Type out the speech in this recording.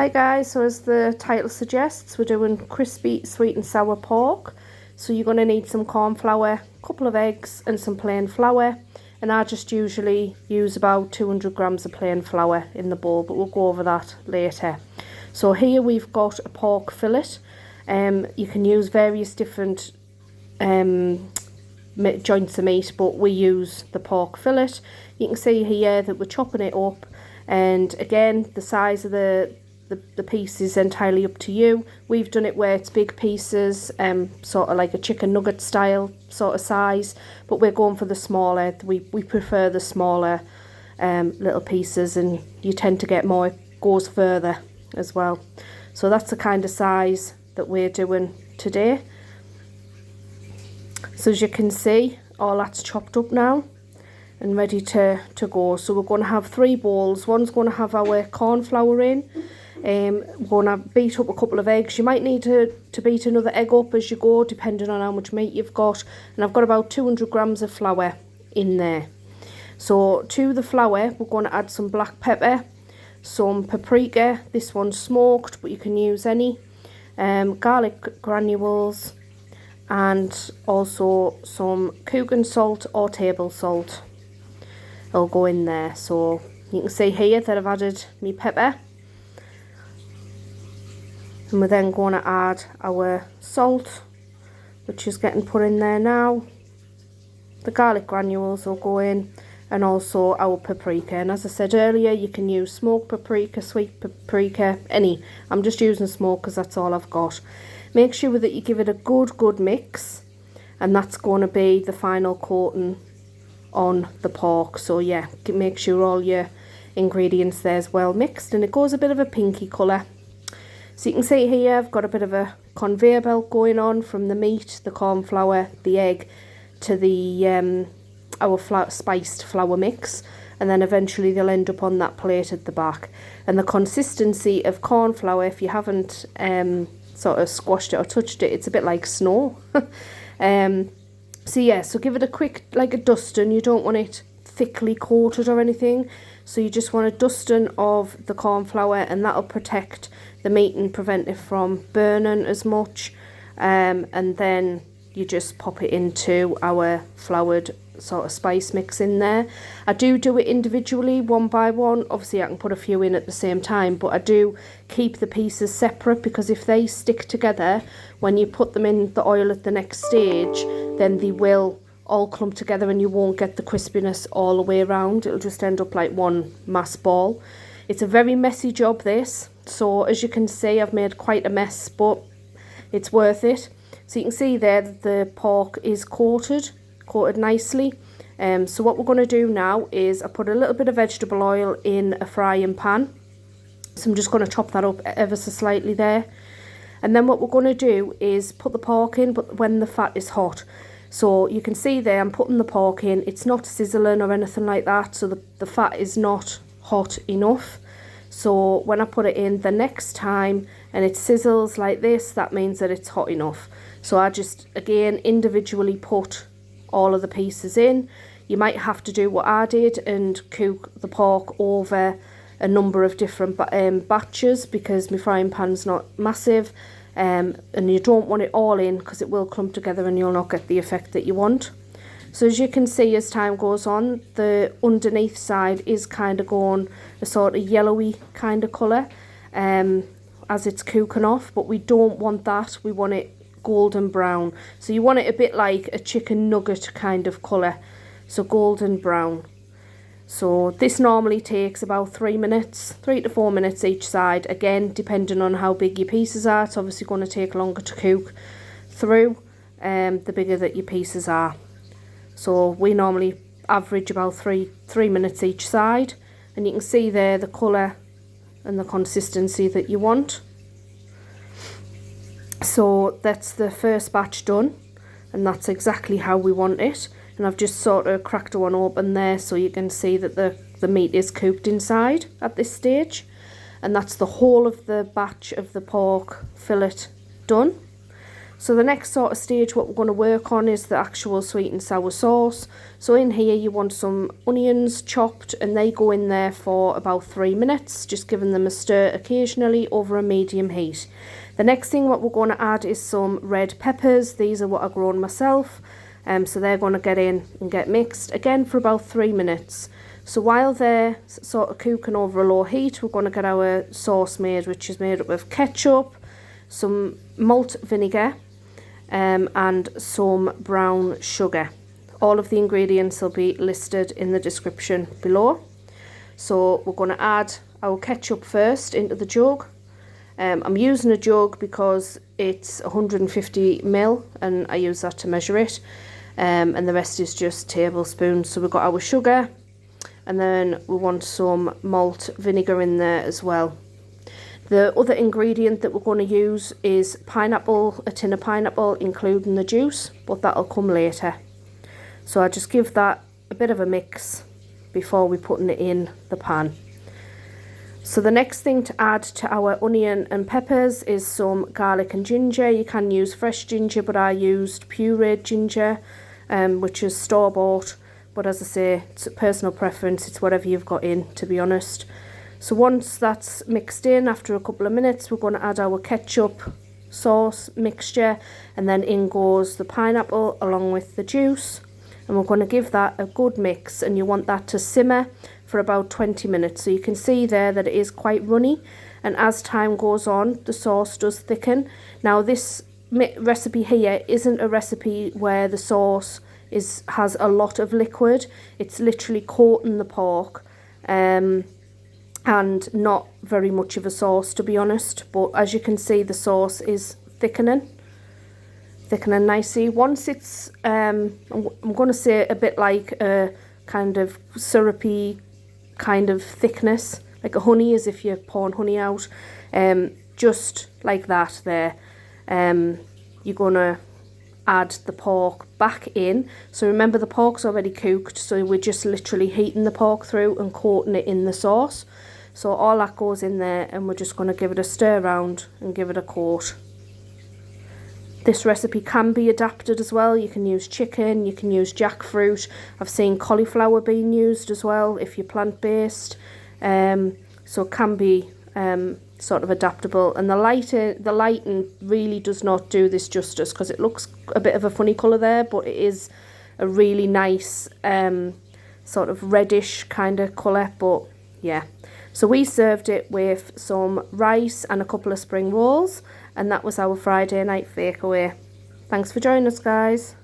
Hi guys, so as the title suggests, we're doing crispy sweet and sour pork. So you're going to need some corn flour, a couple of eggs and some plain flour. And I just usually use about 200 grams of plain flour in the bowl, but we'll go over that later. So here we've got a pork fillet. You can use various different joints of meat, but we use the pork fillet. You can see here that we're chopping it up, and again the size of the piece is entirely up to you. We've done it where it's big pieces, sort of like a chicken nugget style sort of size, but we're going for the smaller. We prefer the smaller little pieces, and you tend to get more, it goes further as well. So that's the kind of size that we're doing today. So as you can see, all that's chopped up now and ready to go. So we're going to have 3 bowls. One's going to have our corn flour in. We're going to beat up a couple of eggs. You might need to beat another egg up as you go, depending on how much meat you've got. And I've got about 200 grams of flour in there. So to the flour, we're going to add some black pepper, some paprika. This one's smoked, but you can use any. Garlic granules, and also some cooking salt or table salt. It'll go in there. So you can see here that I've added my pepper. And we're then going to add our salt, which is getting put in there now. The garlic granules will go in, and also our paprika. And as I said earlier, you can use smoked paprika, sweet paprika, any. I'm just using smoked because that's all I've got. Make sure that you give it a good mix, and that's going to be the final coating on the pork. So yeah, make sure all your ingredients there is well mixed, and it goes a bit of a pinky colour. So you can see here I've got a bit of a conveyor belt going on from the meat, the corn flour, the egg, to the our spiced flour mix, and then eventually they'll end up on that plate at the back. And the consistency of corn flour, if you haven't sort of squashed it or touched it, it's a bit like snow. So yeah, so give it a quick, like a dusting. You don't want it thickly coated or anything, so you just want a dusting of the corn flour, and that'll protect the meat and prevent it from burning as much. And then you just pop it into our floured sort of spice mix in there. I do it individually, one by one. Obviously I can put a few in at the same time, but I do keep the pieces separate, because if they stick together when you put them in the oil at the next stage, then they will all clump together and you won't get the crispiness all the way around. It'll just end up like one mass ball. It's a very messy job, this. So as you can see, I've made quite a mess, but it's worth it. So you can see there that the pork is coated nicely. So what we're going to do now is I put a little bit of vegetable oil in a frying pan. So I'm just going to chop that up ever so slightly there. And then what we're going to do is put the pork in, but when the fat is hot. So you can see there I'm putting the pork in. It's not sizzling or anything like that, so the fat is not hot enough. So when I put it in the next time and it sizzles like this, that means that it's hot enough. So I just, again, individually put all of the pieces in. You might have to do what I did and cook the pork over a number of different batches, because my frying pan's not massive, and you don't want it all in because it will clump together and you'll not get the effect that you want. So as you can see, as time goes on, the underneath side is kind of going a sort of yellowy kind of colour as it's cooking off, but we don't want that. We want it golden brown. So you want it a bit like a chicken nugget kind of colour, so golden brown. So this normally takes about 3 to 4 minutes each side. Again, depending on how big your pieces are, it's obviously going to take longer to cook through the bigger that your pieces are. So we normally average about three minutes each side, and you can see there the colour and the consistency that you want. So that's the first batch done, and that's exactly how we want it. And I've just sort of cracked one open there so you can see that the meat is cooked inside at this stage. And that's the whole of the batch of the pork fillet done. So the next sort of stage what we're going to work on is the actual sweet and sour sauce. So in here you want some onions chopped, and they go in there for about 3 minutes, just giving them a stir occasionally over a medium heat. The next thing what we're going to add is some red peppers. These are what I've grown myself, so they're going to get in and get mixed again for about 3 minutes. So while they're sort of cooking over a low heat, we're going to get our sauce made, which is made up of ketchup, some malt vinegar, and some brown sugar. All of the ingredients will be listed in the description below. So we're going to add our ketchup first into the jug. I'm using a jug because it's 150 ml and I use that to measure it, and the rest is just tablespoons. So we've got our sugar, and then we want some malt vinegar in there as well. The other ingredient that we're going to use is pineapple, a tin of pineapple, including the juice, but that'll come later. So I just give that a bit of a mix before we putting it in the pan. So the next thing to add to our onion and peppers is some garlic and ginger. You can use fresh ginger, but I used pureed ginger, which is store-bought. But as I say, it's a personal preference. It's whatever you've got in, to be honest. So once that's mixed in, after a couple of minutes, we're going to add our ketchup sauce mixture, and then in goes the pineapple along with the juice, and we're going to give that a good mix, and you want that to simmer for about 20 minutes. So you can see there that it is quite runny, and as time goes on, the sauce does thicken. Now this recipe here isn't a recipe where the sauce has a lot of liquid. It's literally coating the pork, and not very much of a sauce, to be honest. But as you can see, the sauce is thickening nicely. Once it's I'm going to say a bit like a kind of syrupy kind of thickness, like a honey, as if you're pouring honey out, just like that there. You're going to add the pork back in. So remember, the pork's already cooked, so we're just literally heating the pork through and coating it in the sauce. So all that goes in there, and we're just going to give it a stir around and give it a coat. This recipe can be adapted as well. You can use chicken, you can use jackfruit. I've seen cauliflower being used as well if you're plant-based. So it can be sort of adaptable. And the lighting really does not do this justice, because it looks a bit of a funny colour there, but it is a really nice sort of reddish kind of colour. But yeah, so we served it with some rice and a couple of spring rolls, and that was our Friday night fakeaway. Thanks for joining us, guys.